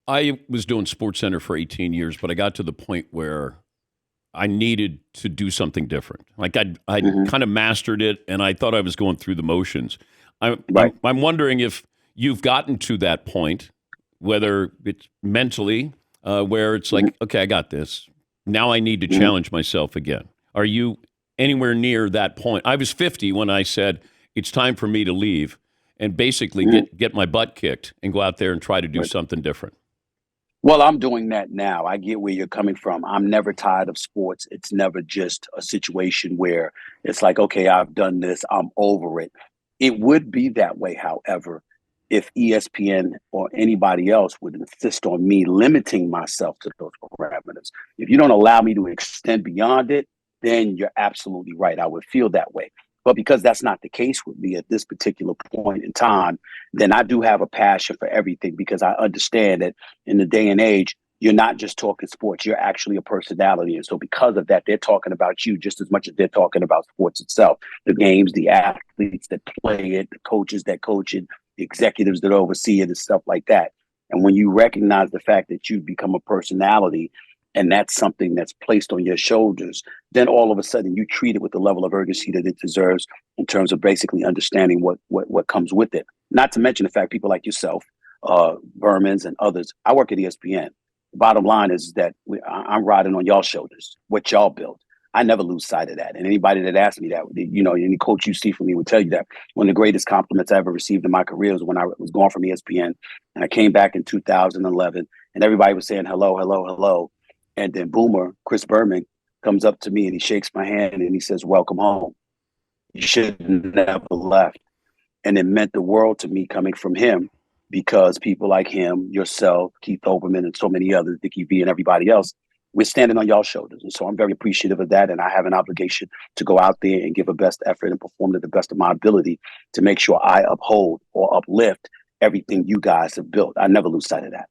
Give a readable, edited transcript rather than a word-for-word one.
I was doing Sports Center for 18 years, but I got to the point where I needed to do something different. Like I'd Hmm. kind of mastered it, and I thought I was going through the motions. Right. I'm wondering if you've gotten to that point, whether it's mentally, where it's Hmm. like, okay, I got this. Now I need to Hmm. challenge myself again. Are you anywhere near that point? I was 50 when I said it's time for me to leave and basically Hmm. get my butt kicked and go out there and try to do Right. something different. Well, I'm doing that now. I get where you're coming from. I'm never tired of sports. It's never just a situation where it's like, okay, I've done this, I'm over it. It would be that way, however, if ESPN or anybody else would insist on me limiting myself to those parameters. If you don't allow me to extend beyond it, then you're absolutely right. I would feel that way. But because that's not the case with me at this particular point in time, then I do have a passion for everything because I understand that in the day and age, you're not just talking sports, you're actually a personality. And so, because of that, they're talking about you just as much as they're talking about sports itself, the games, the athletes that play it, the coaches that coach it, the executives that oversee it, and stuff like that. And when you recognize the fact that you become a personality and that's something that's placed on your shoulders, then all of a sudden you treat it with the level of urgency that it deserves in terms of basically understanding what comes with it. Not to mention the fact people like yourself, Bermans and others. I work at ESPN. The bottom line is that I'm riding on y'all shoulders, what y'all built. I never lose sight of that. And anybody that asks me that, any coach you see from me would tell you that one of the greatest compliments I ever received in my career was when I was gone from ESPN and I came back in 2011 and everybody was saying hello, hello, hello. And then Boomer, Chris Berman, comes up to me and he shakes my hand and he says, "Welcome home. You should have never left." And it meant the world to me coming from him because people like him, yourself, Keith Olbermann, and so many others, Dickie V and everybody else, we're standing on y'all shoulders. And so I'm very appreciative of that. And I have an obligation to go out there and give a best effort and perform to the best of my ability to make sure I uphold or uplift everything you guys have built. I never lose sight of that.